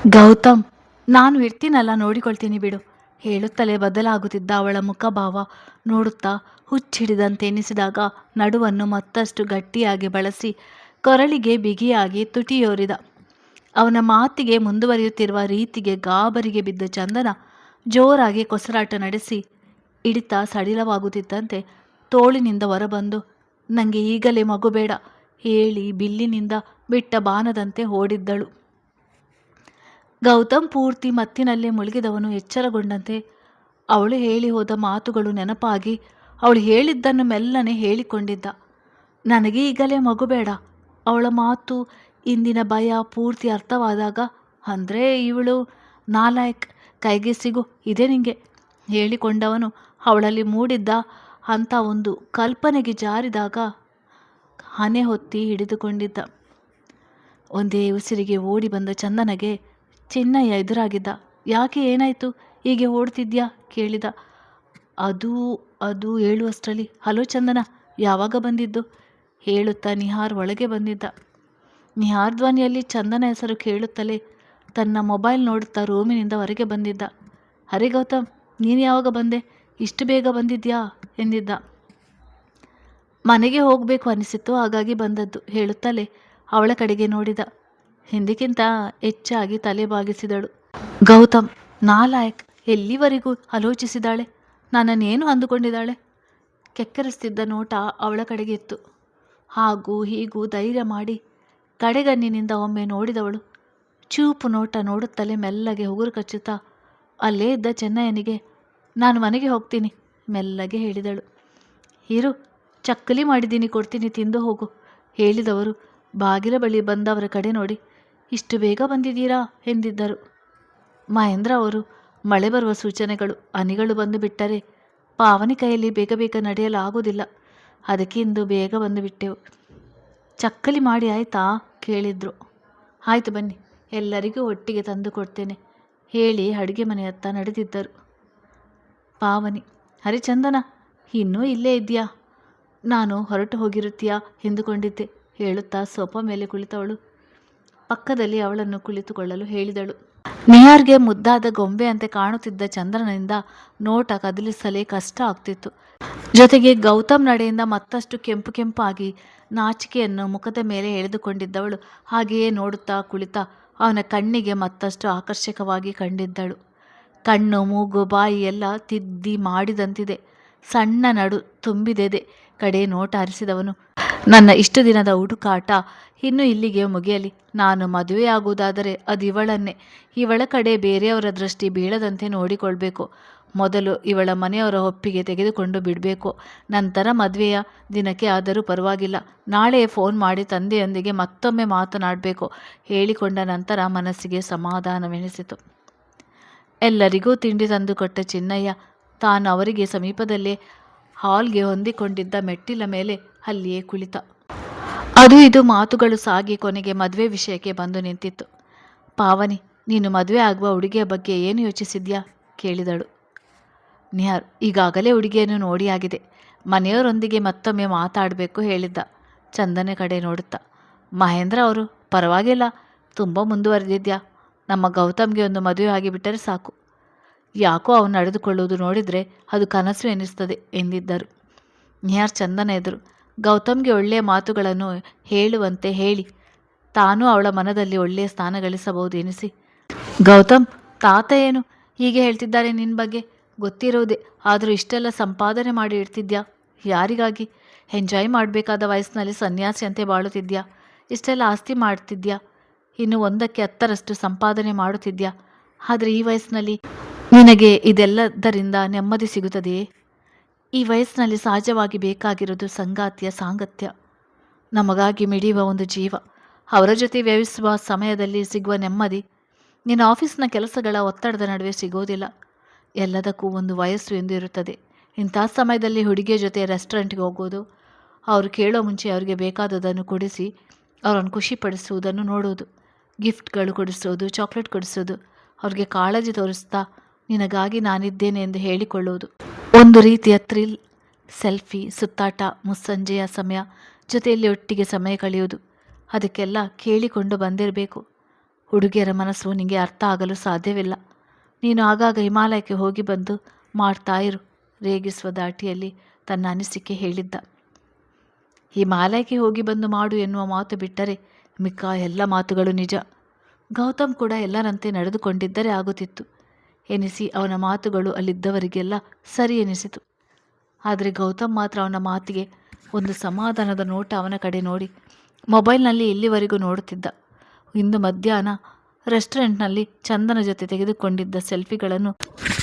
ಗೌತಮ್, ನಾನು ಇರ್ತೀನಲ್ಲ, ನೋಡಿಕೊಳ್ತೀನಿ ಬಿಡು, ಹೇಳುತ್ತಲೇ ಬದಲಾಗುತ್ತಿದ್ದ ಅವಳ ಮುಖಭಾವ ನೋಡುತ್ತಾ ಹುಚ್ಚಿಡಿದಂತೆ ಎನಿಸಿದಾಗ ನಡುವನ್ನು ಮತ್ತಷ್ಟು ಗಟ್ಟಿಯಾಗಿ ಬಳಸಿ ಕೊರಳಿಗೆ ಬಿಗಿಯಾಗಿ ತುಟಿಯೋರಿದ. ಅವನ ಮಾತಿಗೆ ಮುಂದುವರಿಯುತ್ತಿರುವ ರೀತಿಗೆ ಗಾಬರಿಗೆ ಬಿದ್ದ ಚಂದನ ಜೋರಾಗಿ ಕೊಸರಾಟ ನಡೆಸಿ ಹಿಡಿತ ಸಡಿಲವಾಗುತ್ತಿದ್ದಂತೆ ತೋಳಿನಿಂದ ಹೊರಬಂದು, ನನಗೆ ಈಗಲೇ ಮಗು ಬೇಡ ಹೇಳಿ ಬಿಲ್ಲಿನಿಂದ ಬಿಟ್ಟ ಬಾಣದಂತೆ ಓಡಿದ್ದಳು. ಗೌತಮ್ ಪೂರ್ತಿ ಮತ್ತಿನಲ್ಲೇ ಮುಳುಗಿದವನು ಎಚ್ಚರಗೊಂಡಂತೆ ಅವಳು ಹೇಳಿ ಹೋದ ಮಾತುಗಳು ನೆನಪಾಗಿ ಅವಳು ಹೇಳಿದ್ದನ್ನು ಮೆಲ್ಲನೆ ಹೇಳಿಕೊಂಡಿದ್ದ. ನನಗೆ ಈಗಲೇ ಮಗು ಬೇಡ. ಅವಳ ಮಾತು ಇಂದಿನ ಭಯ ಪೂರ್ತಿ ಅರ್ಥವಾದಾಗ, ಅಂದರೆ ಇವಳು ನಾಲಾಯಕ್, ಕೈಗೆ ಸಿಗು, ಇದೇ ನಿಂಗೆ ಹೇಳಿಕೊಂಡವನು ಅವಳಲ್ಲಿ ಮೂಡಿದ್ದ ಅಂಥ ಒಂದು ಕಲ್ಪನೆಗೆ ಜಾರಿದಾಗ ಹಣೆ ಹೊತ್ತಿ ಹಿಡಿದುಕೊಂಡಿದ್ದ. ಒಂದೇ ಉಸಿರಿಗೆ ಓಡಿ ಬಂದ ಚಂದನಗೆ ಚಿನ್ನಯ್ಯ ಎದುರಾಗಿದ್ದ. ಯಾಕೆ, ಏನಾಯಿತು, ಹೀಗೆ ಓಡ್ತಿದ್ಯಾ ಕೇಳಿದ. ಅದು ಅದು ಹೇಳುವಷ್ಟರಲ್ಲಿ, ಹಲೋ ಚಂದನ, ಯಾವಾಗ ಬಂದಿದ್ದು ಹೇಳುತ್ತಾ ನಿಹಾರ್ ಒಳಗೆ ಬಂದಿದ್ದ. ನಿಹಾರ್ ಧ್ವನಿಯಲ್ಲಿ ಚಂದನ ಹೆಸರು ಕೇಳುತ್ತಲೇ ತನ್ನ ಮೊಬೈಲ್ ನೋಡುತ್ತಾ ರೂಮಿನಿಂದ ಹೊರಗೆ ಬಂದಿದ್ದ. ಅರೆ ಗೌತಮ್, ನೀನು ಯಾವಾಗ ಬಂದೆ, ಇಷ್ಟು ಬೇಗ ಬಂದಿದ್ಯಾ ಎಂದಿದ್ದ. ಮನೆಗೆ ಹೋಗಬೇಕು ಅನಿಸಿತ್ತು, ಹಾಗಾಗಿ ಬಂದದ್ದು ಹೇಳುತ್ತಲೇ ಅವಳ ಕಡೆಗೆ ನೋಡಿದ. ಹಿಂದಕ್ಕಿಂತ ಹೆಚ್ಚಾಗಿ ತಲೆ ಬಾಗಿಸಿದಳು. ಗೌತಮ್, ನಾಲಾಯಕ್, ಎಲ್ಲಿವರೆಗೂ ಆಲೋಚಿಸಿದಾಳೆ, ನನ್ನನ್ನೇನು ಅಂದುಕೊಂಡಿದ್ದಾಳೆ. ಕೆಕ್ಕರಿಸ್ತಿದ್ದ ನೋಟ ಅವಳ ಕಡೆಗೆ ಇತ್ತು. ಹಾಗೂ ಹೀಗೂ ಧೈರ್ಯ ಮಾಡಿ ಕಡೆಗಣ್ಣಿನಿಂದ ಒಮ್ಮೆ ನೋಡಿದವಳು ಚೂಪು ನೋಟ ನೋಡುತ್ತಲೇ ಮೆಲ್ಲಗೆ ಉಗುರು ಕಚ್ಚುತ್ತಾ ಅಲ್ಲೇ ಇದ್ದ ಚೆನ್ನಯ್ಯನಿಗೆ, ನಾನು ಮನೆಗೆ ಹೋಗ್ತೀನಿ ಮೆಲ್ಲಗೆ ಹೇಳಿದಳು. ಇರು, ಚಕ್ಕಲಿ ಮಾಡಿದ್ದೀನಿ, ಕೊಡ್ತೀನಿ, ತಿಂದು ಹೋಗು ಹೇಳಿದವರು ಬಾಗಿಲ ಬಳಿ ಬಂದವರ ಕಡೆ ನೋಡಿ, ಇಷ್ಟು ಬೇಗ ಬಂದಿದ್ದೀರಾ ಎಂದಿದ್ದರು. ಮಹೇಂದ್ರ ಅವರು, ಮಳೆ ಬರುವ ಸೂಚನೆಗಳು, ಹನಿಗಳು ಬಂದು ಬಿಟ್ಟರೆ ಪಾವನಿ ಕೈಯಲ್ಲಿ ಬೇಗ ಬೇಗ ನಡೆಯಲು ಆಗೋದಿಲ್ಲ, ಅದಕ್ಕೆ ಇಂದು ಬೇಗ ಬಂದು ಬಿಟ್ಟೆವು. ಚಕ್ಕಲಿ ಮಾಡಿ ಆಯಿತಾ ಕೇಳಿದ್ರು. ಆಯಿತು ಬನ್ನಿ, ಎಲ್ಲರಿಗೂ ಒಟ್ಟಿಗೆ ತಂದು ಕೊಡ್ತೇನೆ ಹೇಳಿ ಅಡುಗೆ ಮನೆಯತ್ತ ನಡೆದಿದ್ದರು. ಪಾವನಿ, ಹರಿಚಂದನ, ಇನ್ನೂ ಇಲ್ಲೇ ಇದೆಯಾ, ನಾನು ಹೊರಟು ಹೋಗಿರುತ್ತೀಯಾ ಎಂದುಕೊಂಡಿದ್ದೆ ಹೇಳುತ್ತಾ ಸೋಫಾ ಮೇಲೆ ಕುಳಿತವಳು ಪಕ್ಕದಲ್ಲಿ ಅವಳನ್ನು ಕುಳಿತುಕೊಳ್ಳಲು ಹೇಳಿದಳು. ನಿಹಾರ್ಗೆ ಮುದ್ದಾದ ಗೊಂಬೆಯಂತೆ ಕಾಣುತ್ತಿದ್ದ ಚಂದ್ರನಿಂದ ನೋಟ ಕದಲಿಸಲೇ ಕಷ್ಟ ಆಗ್ತಿತ್ತು. ಜೊತೆಗೆ ಗೌತಮ್ ನಡೆಯಿಂದ ಮತ್ತಷ್ಟು ಕೆಂಪು ಕೆಂಪಾಗಿ ನಾಚಿಕೆಯನ್ನು ಮುಖದ ಮೇಲೆ ಎಳೆದುಕೊಂಡಿದ್ದವಳು ಹಾಗೆಯೇ ನೋಡುತ್ತಾ ಕುಳಿತ ಅವನ ಕಣ್ಣಿಗೆ ಮತ್ತಷ್ಟು ಆಕರ್ಷಕವಾಗಿ ಕಂಡಿದ್ದಳು. ಕಣ್ಣು, ಮೂಗು, ಬಾಯಿ ಎಲ್ಲ ತಿದ್ದಿ ಮಾಡಿದಂತಿದೆ. ಸಣ್ಣ ನಡು ತುಂಬಿದೆದೆ ಕಡೆ ನೋಟ ಹರಿಸಿದವನು, ನನ್ನ ಇಷ್ಟು ದಿನದ ಹುಡುಕಾಟ ಇನ್ನು ಇಲ್ಲಿಗೆ ಮುಗಿಯಲಿ. ನಾನು ಮದುವೆಯಾಗುವುದಾದರೆ ಅದು ಇವಳನ್ನೇ. ಇವಳ ಕಡೆ ಬೇರೆಯವರ ದೃಷ್ಟಿ ಬೀಳದಂತೆ ನೋಡಿಕೊಳ್ಬೇಕು. ಮೊದಲು ಇವಳ ಮನೆಯವರ ಒಪ್ಪಿಗೆ ತೆಗೆದುಕೊಂಡು ಬಿಡಬೇಕು. ನಂತರ ಮದುವೆಯ ದಿನಕ್ಕೆ ಆದರೂ ಪರವಾಗಿಲ್ಲ, ನಾಳೆ ಫೋನ್ ಮಾಡಿ ತಂದೆಯೊಂದಿಗೆ ಮತ್ತೊಮ್ಮೆ ಮಾತನಾಡಬೇಕು ಹೇಳಿಕೊಂಡ ನಂತರ ಮನಸ್ಸಿಗೆ ಸಮಾಧಾನವೆನಿಸಿತು. ಎಲ್ಲರಿಗೂ ತಿಂಡಿ ತಂದುಕೊಟ್ಟ ಚಿನ್ನಯ್ಯ ತಾನು ಅವರಿಗೆ ಸಮೀಪದಲ್ಲೇ ಹಾಲ್ಗೆ ಹೊಂದಿಕೊಂಡಿದ್ದ ಮೆಟ್ಟಿಲ ಮೇಲೆ ಅಲ್ಲಿಯೇ ಕುಳಿತ. ಅದು ಇದು ಮಾತುಗಳು ಸಾಗಿ ಕೊನೆಗೆ ಮದುವೆ ವಿಷಯಕ್ಕೆ ಬಂದು ನಿಂತಿತ್ತು. ಪಾವನಿ, ನೀನು ಮದುವೆ ಆಗುವ ಹುಡುಗಿಯ ಬಗ್ಗೆ ಏನು ಯೋಚಿಸಿದ್ಯಾ ಕೇಳಿದಳು. ನಿಹಾರ್, ಈಗಾಗಲೇ ಹುಡುಗಿಯನ್ನು ನೋಡಿಯಾಗಿದೆ, ಮನೆಯವರೊಂದಿಗೆ ಮತ್ತೊಮ್ಮೆ ಮಾತಾಡಬೇಕು ಹೇಳಿದ್ದ ಚಂದನೆ ಕಡೆ ನೋಡುತ್ತಾ. ಮಹೇಂದ್ರ ಅವರು, ಪರವಾಗಿಲ್ಲ, ತುಂಬ ಮುಂದುವರೆದಿದ್ಯಾ, ನಮ್ಮ ಗೌತಮ್ಗೆ ಒಂದು ಮದುವೆ ಆಗಿಬಿಟ್ಟರೆ ಸಾಕು. ಯಾಕೋ ಅವನು ನಡೆದುಕೊಳ್ಳುವುದು ನೋಡಿದರೆ ಅದು ಕನಸು ಎನಿಸ್ತದೆ ಎಂದಿದ್ದರು. ನಿಹಾರ್ ಚಂದನ ಎದುರು, ಗೌತಮ್ಗೆ ಒಳ್ಳೆಯ ಮಾತುಗಳನ್ನು ಹೇಳುವಂತೆ ಹೇಳಿ ತಾನೂ ಅವಳ ಮನದಲ್ಲಿ ಒಳ್ಳೆಯ ಸ್ಥಾನ ಗಳಿಸಬಹುದು ಎನಿಸಿ. ಗೌತಮ್ ತಾತ ಏನು ಹೀಗೆ ಹೇಳ್ತಿದ್ದಾರೆ ನಿನ್ನ ಬಗ್ಗೆ, ಗೊತ್ತಿರೋದೆ, ಆದರೂ ಇಷ್ಟೆಲ್ಲ ಸಂಪಾದನೆ ಮಾಡಿ ಇಡ್ತಿದ್ಯಾ, ಯಾರಿಗಾಗಿ? ಎಂಜಾಯ್ ಮಾಡಬೇಕಾದ ವಯಸ್ಸಿನಲ್ಲಿ ಸನ್ಯಾಸಿಯಂತೆ ಬಾಳುತ್ತಿದ್ಯಾ, ಇಷ್ಟೆಲ್ಲ ಆಸ್ತಿ ಮಾಡ್ತಿದ್ಯಾ, ಇನ್ನು 1ಕ್ಕೆ 10ರಷ್ಟು ಸಂಪಾದನೆ ಮಾಡುತ್ತಿದ್ಯಾ, ಆದರೆ ಈ ವಯಸ್ಸಿನಲ್ಲಿ ನಿನಗೆ ಇದೆಲ್ಲದರಿಂದ ನೆಮ್ಮದಿ ಸಿಗುತ್ತದೆಯೇ? ಈ ವಯಸ್ಸಿನಲ್ಲಿ ಸಹಜವಾಗಿ ಬೇಕಾಗಿರೋದು ಸಂಗಾತಿಯ ಸಾಂಗತ್ಯ, ನಮಗಾಗಿ ಮಿಡಿಯುವ ಒಂದು ಜೀವ, ಅವರ ಜೊತೆ ವ್ಯಯಿಸುವ ಸಮಯದಲ್ಲಿ ಸಿಗುವ ನೆಮ್ಮದಿ ನಿನ್ನ ಆಫೀಸ್ನ ಕೆಲಸಗಳ ಒತ್ತಡದ ನಡುವೆ ಸಿಗೋದಿಲ್ಲ. ಎಲ್ಲದಕ್ಕೂ ಒಂದು ವಯಸ್ಸು ಎಂದು ಇರುತ್ತದೆ. ಇಂಥ ಸಮಯದಲ್ಲಿ ಹುಡುಗಿಯ ಜೊತೆ ರೆಸ್ಟೋರೆಂಟ್ಗೆ ಹೋಗೋದು, ಅವರು ಕೇಳೋ ಮುಂಚೆ ಅವರಿಗೆ ಬೇಕಾದದನ್ನು ಕೊಡಿಸಿ ಅವರನ್ನು ಖುಷಿಪಡಿಸುವುದನ್ನು ನೋಡೋದು, ಗಿಫ್ಟ್ಗಳು ಕೊಡಿಸೋದು, ಚಾಕ್ಲೇಟ್ ಕೊಡಿಸೋದು, ಅವ್ರಿಗೆ ಕಾಳಜಿ ತೋರಿಸ್ತಾ ನಿನಗಾಗಿ ನಾನಿದ್ದೇನೆ ಎಂದು ಹೇಳಿಕೊಳ್ಳುವುದು, ಒಂದು ರೀತಿಯ ಥ್ರಿಲ್, ಸೆಲ್ಫಿ, ಸುತ್ತಾಟ, ಮುಸ್ಸಂಜೆಯ ಸಮಯ ಜೊತೆಯಲ್ಲಿ ಒಟ್ಟಿಗೆ ಸಮಯ ಕಳೆಯುವುದು, ಅದಕ್ಕೆಲ್ಲ ಕೇಳಿಕೊಂಡು ಬಂದಿರಬೇಕು. ಹುಡುಗಿಯರ ಮನಸ್ಸು ನಿನಗೆ ಅರ್ಥ ಆಗಲು ಸಾಧ್ಯವಿಲ್ಲ. ನೀನು ಆಗಾಗ ಹಿಮಾಲಯಕ್ಕೆ ಹೋಗಿ ಬಂದು ಮಾಡ್ತಾ ಇರು, ರೇಗಿಸುವ ದಾಟಿಯಲ್ಲಿ ತನ್ನ ಅನಿಸಿಕೆ ಹೇಳಿದ್ದ. ಹಿಮಾಲಯಕ್ಕೆ ಹೋಗಿ ಬಂದು ಮಾಡು ಎನ್ನುವ ಮಾತು ಬಿಟ್ಟರೆ ಮಿಕ್ಕ ಎಲ್ಲ ಮಾತುಗಳು ನಿಜ. ಗೌತಮ್ ಕೂಡ ಎಲ್ಲರಂತೆ ನಡೆದುಕೊಂಡಿದ್ದರೆ ಆಗುತ್ತಿತ್ತು ಎನಿಸಿ ಅವನ ಮಾತುಗಳು ಅಲ್ಲಿದ್ದವರಿಗೆಲ್ಲ ಸರಿ ಎನಿಸಿತು. ಆದರೆ ಗೌತಮ್ ಮಾತ್ರ ಅವನ ಮಾತಿಗೆ ಒಂದು ಸಮಾಧಾನದ ನೋಟ ಅವನ ಕಡೆ ನೋಡಿ ಮೊಬೈಲ್ನಲ್ಲಿ ಇಲ್ಲಿವರೆಗೂ ನೋಡುತ್ತಿದ್ದ. ಇಂದು ಮಧ್ಯಾಹ್ನ ರೆಸ್ಟೋರೆಂಟ್ನಲ್ಲಿ ಚಂದನ ಜೊತೆ ತೆಗೆದುಕೊಂಡಿದ್ದ ಸೆಲ್ಫಿಗಳನ್ನು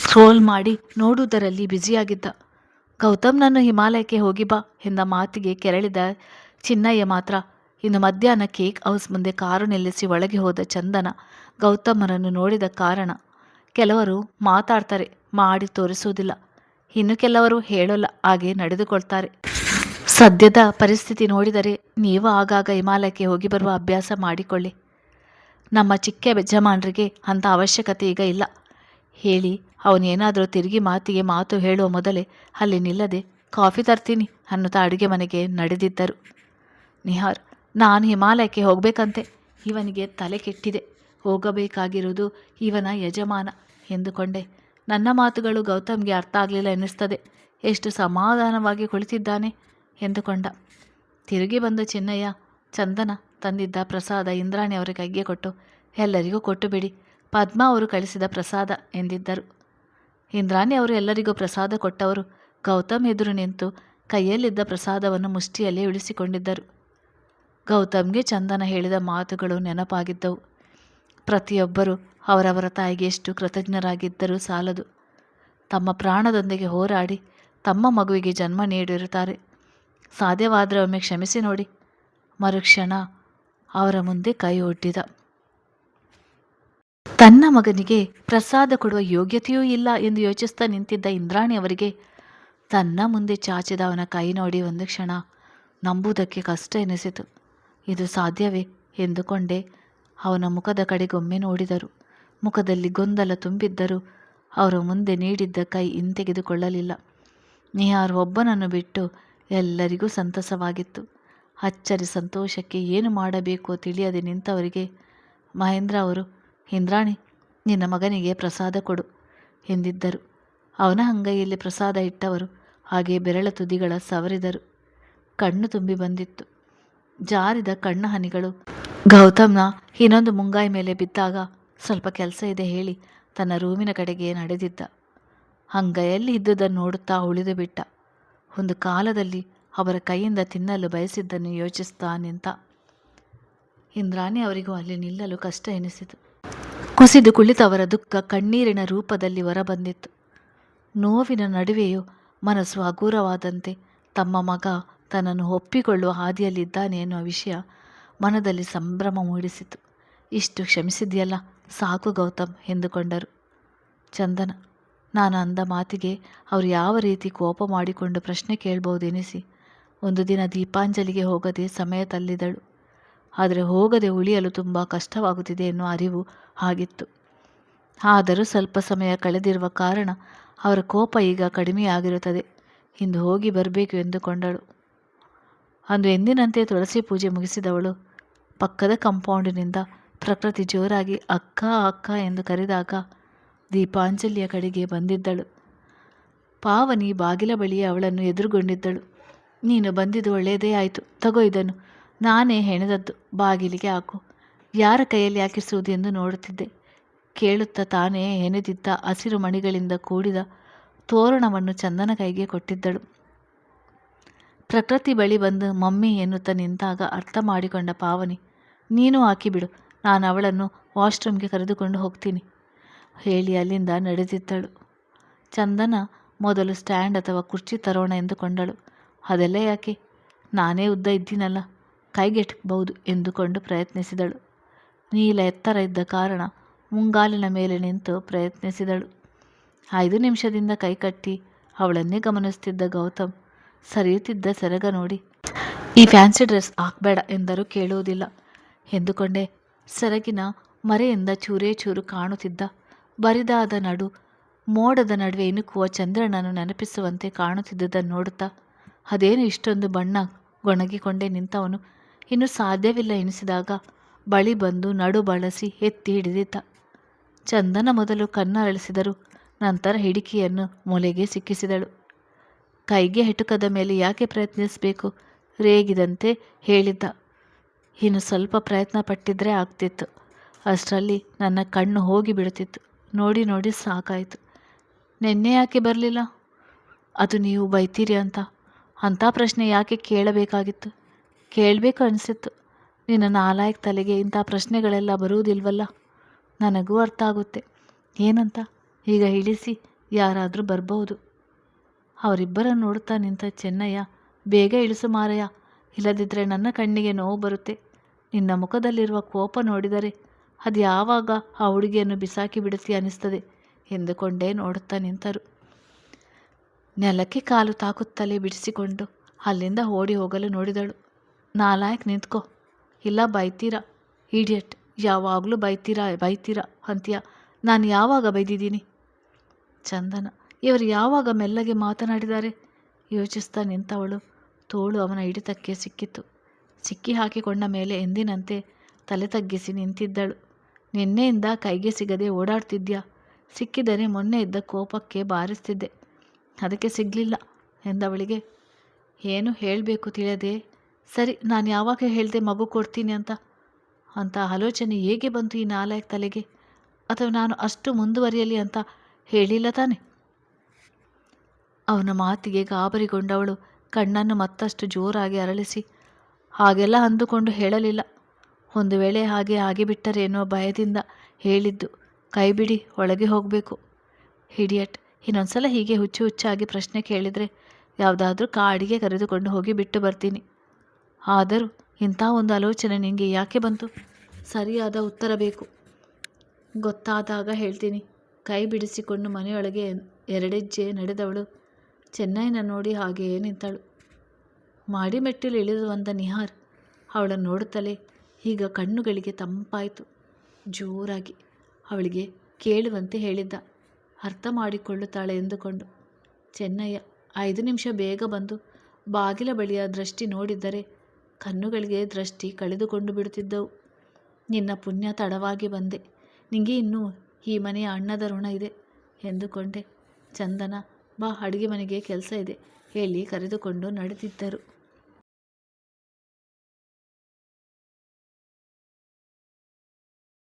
ಸ್ಕ್ರೋಲ್ ಮಾಡಿ ನೋಡುವುದರಲ್ಲಿ ಬ್ಯುಸಿಯಾಗಿದ್ದ. ಗೌತಮ್ನನ್ನು ಹಿಮಾಲಯಕ್ಕೆ ಹೋಗಿ ಬಾ ಎಂದ ಮಾತಿಗೆ ಕೆರಳಿದ ಚಿನ್ನಯ್ಯ ಮಾತ್ರ ಇನ್ನು ಮಧ್ಯಾಹ್ನ ಕೇಕ್ ಹೌಸ್ ಮುಂದೆ ಕಾರು ನಿಲ್ಲಿಸಿ ಒಳಗೆ ಹೋದ ಚಂದನ ಗೌತಮರನ್ನು ನೋಡಿದ ಕಾರಣ ಕೆಲವರು ಮಾತಾಡ್ತಾರೆ, ಮಾಡಿ ತೋರಿಸುವುದಿಲ್ಲ. ಇನ್ನು ಕೆಲವರು ಹೇಳೋಲ್ಲ, ಹಾಗೆ ನಡೆದುಕೊಳ್ತಾರೆ. ಸದ್ಯದ ಪರಿಸ್ಥಿತಿ ನೋಡಿದರೆ ನೀವು ಆಗಾಗ ಹಿಮಾಲಯಕ್ಕೆ ಹೋಗಿ ಬರುವ ಅಭ್ಯಾಸ ಮಾಡಿಕೊಳ್ಳಿ. ನಮ್ಮ ಚಿಕ್ಕ ಯಜಮಾನರಿಗೆ ಅಂಥ ಅವಶ್ಯಕತೆ ಈಗ ಇಲ್ಲ ಹೇಳಿ ಅವನೇನಾದರೂ ತಿರುಗಿ ಮಾತಿಗೆ ಮಾತು ಹೇಳುವ ಮೊದಲೇ ಅಲ್ಲಿ ನಿಲ್ಲದೆ ಕಾಫಿ ತರ್ತೀನಿ ಅನ್ನುತ್ತಾ ಅಡುಗೆ ಮನೆಗೆ ನಡೆದಿದ್ದರು. ನಿಹಾರ್, ನಾನು ಹಿಮಾಲಯಕ್ಕೆ ಹೋಗಬೇಕಂತೆ. ಇವನಿಗೆ ತಲೆ ಕೆಟ್ಟಿದೆ. ಹೋಗಬೇಕಾಗಿರುವುದು ಇವನ ಯಜಮಾನ ಎಂದುಕೊಂಡೆ. ನನ್ನ ಮಾತುಗಳು ಗೌತಮ್ಗೆ ಅರ್ಥ ಆಗಲಿಲ್ಲ ಎನ್ನಿಸ್ತದೆ. ಎಷ್ಟು ಸಮಾಧಾನವಾಗಿ ಕುಳಿತಿದ್ದಾನೆ ಎಂದುಕೊಂಡ. ತಿರುಗಿ ಬಂದ ಚಿನ್ನಯ್ಯ ಚಂದನ ತಂದಿದ್ದ ಪ್ರಸಾದ ಇಂದ್ರಾಣಿ ಅವರ ಕೈಗೆ ಕೊಟ್ಟು, ಎಲ್ಲರಿಗೂ ಕೊಟ್ಟು ಬಿಡಿ, ಪದ್ಮ ಅವರು ಕಳಿಸಿದ ಪ್ರಸಾದ ಎಂದಿದ್ದರು. ಇಂದ್ರಾಣಿ ಅವರು ಎಲ್ಲರಿಗೂ ಪ್ರಸಾದ ಕೊಟ್ಟವರು ಗೌತಮ್ ಎದುರು ನಿಂತು ಕೈಯಲ್ಲಿದ್ದ ಪ್ರಸಾದವನ್ನು ಮುಷ್ಟಿಯಲ್ಲೇ ಉಳಿಸಿಕೊಂಡಿದ್ದರು. ಗೌತಮ್ಗೆ ಚಂದನ ಹೇಳಿದ ಮಾತುಗಳು ನೆನಪಾಗಿದ್ದವು. ಪ್ರತಿಯೊಬ್ಬರೂ ಅವರವರ ತಾಯಿಗೆ ಎಷ್ಟು ಕೃತಜ್ಞರಾಗಿದ್ದರೂ ಸಾಲದು. ತಮ್ಮ ಪ್ರಾಣದೊಂದಿಗೆ ಹೋರಾಡಿ ತಮ್ಮ ಮಗುವಿಗೆ ಜನ್ಮ ನೀಡಿರುತ್ತಾರೆ. ಸಾಧ್ಯವಾದರೆ ಒಮ್ಮೆ ಕ್ಷಮಿಸಿ ನೋಡಿ. ಮರುಕ್ಷಣ ಅವರ ಮುಂದೆ ಕೈ ಒಡ್ಡಿದ. ತನ್ನ ಮಗನಿಗೆ ಪ್ರಸಾದ ಕೊಡುವ ಯೋಗ್ಯತೆಯೂ ಇಲ್ಲ ಎಂದು ಯೋಚಿಸ್ತಾ ನಿಂತಿದ್ದ ಇಂದ್ರಾಣಿ ಅವರಿಗೆ ತನ್ನ ಮುಂದೆ ಚಾಚಿದ ಅವನ ಕೈ ನೋಡಿ ಒಂದು ಕ್ಷಣ ನಂಬುವುದಕ್ಕೆ ಕಷ್ಟ ಎನಿಸಿತು. ಇದು ಸಾಧ್ಯವೇ ಎಂದುಕೊಂಡೇ ಅವನ ಮುಖದ ಕಡೆಗೊಮ್ಮೆ ನೋಡಿದರು. ಮುಖದಲ್ಲಿ ಗೊಂದಲ ತುಂಬಿದ್ದರೂ ಅವರ ಮುಂದೆ ನೀಡಿದ್ದ ಕೈ ಹಿಂತೆಗೆದುಕೊಳ್ಳಲಿಲ್ಲ. ನಿಹಾರ್ ಒಬ್ಬನನ್ನು ಬಿಟ್ಟು ಎಲ್ಲರಿಗೂ ಸಂತಸವಾಗಿತ್ತು. ಅಚ್ಚರಿ ಸಂತೋಷಕ್ಕೆ ಏನು ಮಾಡಬೇಕೋ ತಿಳಿಯದೆ ನಿಂತವರಿಗೆ ಮಹೇಂದ್ರ ಅವರು, ಇಂದ್ರಾಣಿ, ನಿನ್ನ ಮಗನಿಗೆ ಪ್ರಸಾದ ಕೊಡು ಎಂದಿದ್ದರು. ಅವನ ಅಂಗೈಯಲ್ಲಿ ಪ್ರಸಾದ ಇಟ್ಟವರು ಹಾಗೆ ಬೆರಳ ತುದಿಗಳ ಸವರಿದರು. ಕಣ್ಣು ತುಂಬಿ ಬಂದಿತ್ತು. ಜಾರಿದ ಕಣ್ಣ ಹನಿಗಳು ಗೌತಮ್ನ ಇನ್ನೊಂದು ಮುಂಗಾಯಿ ಮೇಲೆ ಬಿದ್ದಾಗ ಸ್ವಲ್ಪ ಕೆಲಸ ಇದೆ ಹೇಳಿ ತನ್ನ ರೂಮಿನ ಕಡೆಗೆ ನಡೆದಿದ್ದ. ಅಂಗೈಯಲ್ಲಿ ಇದ್ದುದನ್ನು ನೋಡುತ್ತಾ ಉಳಿದು ಬಿಟ್ಟ. ಒಂದು ಕಾಲದಲ್ಲಿ ಅವರ ಕೈಯಿಂದ ತಿನ್ನಲು ಬಯಸಿದ್ದನ್ನು ಯೋಚಿಸ್ತಾ ನಿಂತ. ಇಂದ್ರಾಣಿ ಅವರಿಗೂ ಅಲ್ಲಿ ನಿಲ್ಲಲು ಕಷ್ಟ ಎನಿಸಿತು. ಕುಸಿದು ಕುಳಿತವರ ದುಃಖ ಕಣ್ಣೀರಿನ ರೂಪದಲ್ಲಿ ಹೊರಬಂದಿತ್ತು. ನೋವಿನ ನಡುವೆಯೂ ಮನಸ್ಸು ಹಗುರವಾದಂತೆ ತಮ್ಮ ಮಗ ತನ್ನನ್ನು ಒಪ್ಪಿಕೊಳ್ಳುವ ಹಾದಿಯಲ್ಲಿದ್ದಾನೆ ಎನ್ನುವ ವಿಷಯ ಮನದಲ್ಲಿ ಸಂಭ್ರಮ ಮೂಡಿಸಿತು. ಇಷ್ಟು ಕ್ಷಮಿಸಿದೆಯಲ್ಲ, ಸಾಕು ಗೌತಮ್ ಎಂದುಕೊಂಡರು. ಚಂದನ, ನಾನು ಅಂದ ಮಾತಿಗೆ ಅವರು ಯಾವ ರೀತಿ ಕೋಪ ಮಾಡಿಕೊಂಡು ಪ್ರಶ್ನೆ ಕೇಳಬಹುದೆನಿಸಿ ಒಂದು ದಿನ ದೀಪಾಂಜಲಿಗೆ ಹೋಗದೆ ಸಮಯ ತಳ್ಳಿದಳು. ಆದರೆ ಹೋಗದೆ ಉಳಿಯಲು ತುಂಬ ಕಷ್ಟವಾಗುತ್ತಿದೆ ಎನ್ನುವ ಅರಿವು ಆಗಿತ್ತು. ಆದರೂ ಸ್ವಲ್ಪ ಸಮಯ ಕಳೆದಿರುವ ಕಾರಣ ಅವರ ಕೋಪ ಈಗ ಕಡಿಮೆಯಾಗಿರುತ್ತದೆ. ಇಂದು ಹೋಗಿ ಬರಬೇಕು ಎಂದುಕೊಂಡಳು. ಅಂದು ಎಂದಿನಂತೆ ತುಳಸಿ ಪೂಜೆ ಮುಗಿಸಿದವಳು ಪಕ್ಕದ ಕಾಂಪೌಂಡಿನಿಂದ ಪ್ರಕೃತಿ ಜೋರಾಗಿ ಅಕ್ಕ ಅಕ್ಕ ಎಂದು ಕರೆದಾಗ ದೀಪಾಂಜಲಿಯ ಕಡೆಗೆ ಬಂದಿದ್ದಳು. ಪಾವನಿ ಬಾಗಿಲ ಬಳಿಯೇ ಅವಳನ್ನು ಎದುರುಗೊಂಡಿದ್ದಳು. ನೀನು ಬಂದಿದ್ದು ಒಳ್ಳೆಯದೇ ಆಯಿತು, ತಗೋ ಇದನ್ನು, ನಾನೇ ಹೆಣೆದದ್ದು, ಬಾಗಿಲಿಗೆ ಹಾಕು. ಯಾರ ಕೈಯಲ್ಲಿ ಹಾಕಿಸುವುದು ಎಂದು ನೋಡುತ್ತಿದ್ದೆ. ಕೇಳುತ್ತಾ ತಾನೇ ಹೆಣೆದಿದ್ದ ಹಸಿರು ಮಣಿಗಳಿಂದ ಕೂಡಿದ ತೋರಣವನ್ನು ಚಂದನ ಕೈಗೆ ಕೊಟ್ಟಿದ್ದಳು. ಪ್ರಕೃತಿ ಬಳಿ ಬಂದು ಮಮ್ಮಿ ಎನ್ನುತ್ತಾ ನಿಂತಾಗ ಅರ್ಥ ಮಾಡಿಕೊಂಡ ಪಾವನಿ, ನೀನು ಹಾಕಿಬಿಡು, ನಾನು ಅವಳನ್ನು ವಾಶ್ರೂಮ್ಗೆ ಕರೆದುಕೊಂಡು ಹೋಗ್ತೀನಿ ಹೇಳಿ ಅಲ್ಲಿಂದ ನಡೆದಿದ್ದಳು. ಚಂದನ ಮೊದಲು ಸ್ಟ್ಯಾಂಡ್ ಅಥವಾ ಕುರ್ಚಿ ತರೋಣ ಎಂದುಕೊಂಡಳು. ಅದೆಲ್ಲ ಯಾಕೆ, ನಾನೇ ಉದ್ದ ಇದ್ದೀನಲ್ಲ, ಕೈಗೆಟಬಹುದು ಎಂದುಕೊಂಡು ಪ್ರಯತ್ನಿಸಿದಳು. ನೀಲ ಎತ್ತರ ಇದ್ದ ಕಾರಣ ಮುಂಗಾಲಿನ ಮೇಲೆ ನಿಂತು ಪ್ರಯತ್ನಿಸಿದಳು. 5 ನಿಮಿಷದಿಂದ ಕೈಕಟ್ಟಿ ಅವಳನ್ನೇ ಗಮನಿಸುತ್ತಿದ್ದ ಗೌತಮ್ ಸರಿಯುತ್ತಿದ್ದ ಸೆರಗ ನೋಡಿ, ಈ ಫ್ಯಾನ್ಸಿ ಡ್ರೆಸ್ ಹಾಕಬೇಡ ಎಂದರೂ ಕೇಳುವುದಿಲ್ಲ ಎಂದುಕೊಂಡೆ. ಸೆರಗಿನ ಮರೆಯಿಂದ ಚೂರೇ ಚೂರು ಕಾಣುತ್ತಿದ್ದ ಬರಿದಾದ ನಡು ಮೋಡದ ನಡುವೆ ಇಣುಕುವ ಚಂದ್ರನನ್ನು ನೆನಪಿಸುವಂತೆ ಕಾಣುತ್ತಿದ್ದುದನ್ನು ನೋಡುತ್ತಾ ಅದೇನು ಇಷ್ಟೊಂದು ಬಣ್ಣ ಗೊಣಗಿಕೊಂಡೇ ನಿಂತವನು ಇನ್ನು ಸಾಧ್ಯವಿಲ್ಲ ಎನಿಸಿದಾಗ ಬಳಿ ಬಂದು ನಡು ಬಳಸಿ ಎತ್ತಿ ಹಿಡಿದಿದ್ದ. ಚಂದನ ಮೊದಲು ಕಣ್ಣರಳಿಸಿದರು, ನಂತರ ಹಿಡಿಕೆಯನ್ನು ಮೊಲೆಗೆ ಸಿಕ್ಕಿಸಿದಳು. ಕೈಗೆ ಹೆಟುಕದ ಮೇಲೆ ಯಾಕೆ ಪ್ರಯತ್ನಿಸಬೇಕು? ರೇಗಿದಂತೆ ಹೇಳಿದ್ದ. ಇನ್ನು ಸ್ವಲ್ಪ ಪ್ರಯತ್ನ ಪಟ್ಟಿದ್ರೆ ಆಗ್ತಿತ್ತು. ಅಷ್ಟರಲ್ಲಿ ನನ್ನ ಕಣ್ಣು ಹೋಗಿ ಬಿಡುತ್ತಿತ್ತು. ನೋಡಿ ನೋಡಿ ಸಾಕಾಯಿತು. ನೆನ್ನೆ ಯಾಕೆ ಬರಲಿಲ್ಲ? ಅದು ನೀವು ಬೈತೀರಿ ಅಂಥ ಪ್ರಶ್ನೆ ಯಾಕೆ ಕೇಳಬೇಕಾಗಿತ್ತು? ಕೇಳಬೇಕು ಅನಿಸಿತ್ತು. ನಿನ್ನ ನಾಲಾಯಕ್ ತಲೆಗೆ ಇಂಥ ಪ್ರಶ್ನೆಗಳೆಲ್ಲ ಬರುವುದಿಲ್ವಲ್ಲ. ನನಗೂ ಅರ್ಥ ಆಗುತ್ತೆ. ಏನಂತ? ಈಗ ಇಳಿಸಿ, ಯಾರಾದರೂ ಬರ್ಬೋದು. ಅವರಿಬ್ಬರನ್ನು ನೋಡುತ್ತಾ ನಿಂತ ಚೆನ್ನಯ್ಯ, ಬೇಗ ಇಳಿಸು ಮಾರಯ್ಯ, ಇಲ್ಲದಿದ್ದರೆ ನನ್ನ ಕಣ್ಣಿಗೆ ನೋವು ಬರುತ್ತೆ. ನಿನ್ನ ಮುಖದಲ್ಲಿರುವ ಕೋಪ ನೋಡಿದರೆ ಅದು ಯಾವಾಗ ಆ ಹುಡುಗಿಯನ್ನು ಬಿಸಾಕಿ ಬಿಡುತ್ತಿ ಅನಿಸ್ತದೆ ಎಂದುಕೊಂಡೇ ನೋಡುತ್ತಾ ನಿಂತರು. ನೆಲಕ್ಕೆ ಕಾಲು ತಾಕುತ್ತಲೇ ಬಿಡಿಸಿಕೊಂಡು ಅಲ್ಲಿಂದ ಓಡಿ ಹೋಗಲು ನೋಡಿದಳು. ನಾಲಾಯಕ್ ನಿಂತ್ಕೋ, ಇಲ್ಲ ಬೈತೀರಾ ಇಡಿಯಟ್, ಯಾವಾಗಲೂ ಬೈತೀರಾ ಅಂತೀಯ. ನಾನು ಯಾವಾಗ ಬೈದಿದ್ದೀನಿ? ಚಂದನ, ಇವರು ಯಾವಾಗ ಮೆಲ್ಲಗೆ ಮಾತನಾಡಿದ್ದಾರೆ? ಯೋಚಿಸ್ತಾ ನಿಂತವಳು ತೋಳು ಅವನ ಹಿಡಿತಕ್ಕೆ ಸಿಕ್ಕಿತು. ಸಿಕ್ಕಿ ಹಾಕಿಕೊಂಡ ಮೇಲೆ ಎಂದಿನಂತೆ ತಲೆ ತಗ್ಗಿಸಿ ನಿಂತಿದ್ದಳು. ನಿನ್ನೆಯಿಂದ ಕೈಗೆ ಸಿಗದೆ ಓಡಾಡ್ತಿದ್ಯಾ? ಸಿಕ್ಕಿದರೆ ಮೊನ್ನೆ ಇದ್ದ ಕೋಪಕ್ಕೆ ಬಾರಿಸ್ತಿದ್ದೆ, ಅದಕ್ಕೆ ಸಿಗಲಿಲ್ಲ ಎಂದವಳಿಗೆ. ಏನು ಹೇಳಬೇಕು ತಿಳಿಯದೆ, ಸರಿ ನಾನು ಯಾವಾಗ ಹೇಳಿದೆ ಮಗು ಕೊಡ್ತೀನಿ ಅಂತ ಆಲೋಚನೆ ಹೇಗೆ ಬಂತು ಈ ನಾಲಾಯಕ್ ತಲೆಗೆ? ಅಥವಾ ನಾನು ಅಷ್ಟು ಮುಂದುವರಿಯಲಿ ಅಂತ ಹೇಳಿಲ್ಲ ತಾನೆ? ಅವನ ಮಾತಿಗೆ ಗಾಬರಿಗೊಂಡವಳು ಕಣ್ಣನ್ನು ಮತ್ತಷ್ಟು ಜೋರಾಗಿ ಅರಳಿಸಿ, ಹಾಗೆಲ್ಲ ಅಂದುಕೊಂಡು ಹೇಳಲಿಲ್ಲ. ಒಂದು ವೇಳೆ ಹಾಗೆ ಆಗಿಬಿಟ್ಟರೆ ಎನ್ನುವ ಭಯದಿಂದ ಹೇಳಿದ್ದು. ಕೈ ಬಿಡಿ, ಒಳಗೆ ಹೋಗಬೇಕು. ಹಿಡಿಯಟ್, ಇನ್ನೊಂದ್ಸಲ ಹೀಗೆ ಹುಚ್ಚಾಗಿ ಪ್ರಶ್ನೆ ಕೇಳಿದರೆ ಯಾವುದಾದ್ರೂ ಕಾಡಿಗೆ ಕರೆದುಕೊಂಡು ಹೋಗಿ ಬಿಟ್ಟು ಬರ್ತೀನಿ. ಆದರೂ ಇಂಥ ಒಂದು ಆಲೋಚನೆ ನಿನಗೆ ಯಾಕೆ ಬಂತು? ಸರಿಯಾದ ಉತ್ತರ ಬೇಕು. ಗೊತ್ತಾದಾಗ ಹೇಳ್ತೀನಿ. ಕೈ ಬಿಡಿಸಿಕೊಂಡು ಮನೆಯೊಳಗೆ ಎರಡೆಜ್ಜೆ ನಡೆದವಳು ಚೆನ್ನೈನ ನೋಡಿ ಹಾಗೆಯೇ ನಿಂತಳು. ಮಾಡಿ ಮೆಟ್ಟಿಲು ಇಳಿದು ಬಂದ ನಿಹಾರ್ ಅವಳನ್ನು ನೋಡುತ್ತಲೇ ಈಗ ಕಣ್ಣುಗಳಿಗೆ ತಂಪಾಯಿತು. ಜೋರಾಗಿ ಅವಳಿಗೆ ಕೇಳುವಂತೆ ಹೇಳಿದ್ದ, ಅರ್ಥ ಮಾಡಿಕೊಳ್ಳುತ್ತಾಳೆ ಎಂದುಕೊಂಡು. ಚೆನ್ನಯ್ಯ 5 ನಿಮಿಷ ಬೇಗ ಬಂದು ಬಾಗಿಲ ಬಳಿಯ ದೃಷ್ಟಿ ನೋಡಿದ್ದರೆ ಕಣ್ಣುಗಳಿಗೆ ದೃಷ್ಟಿ ಕಳೆದುಕೊಂಡು ಬಿಡುತ್ತಿದ್ದವು. ನಿನ್ನ ಪುಣ್ಯ ತಡವಾಗಿ ಬಂದೆ, ನಿಂಗೆ ಇನ್ನೂ ಈ ಮನೆಯ ಅಣ್ಣದ ಋಣ ಇದೆ ಎಂದುಕೊಂಡೆ. ಚಂದನ, ಬಾ, ಅಡುಗೆ ಮನೆಗೆ ಕೆಲಸ ಇದೆ ಹೇಳಿ ಕರೆದುಕೊಂಡು ನಡೆದಿದ್ದರು.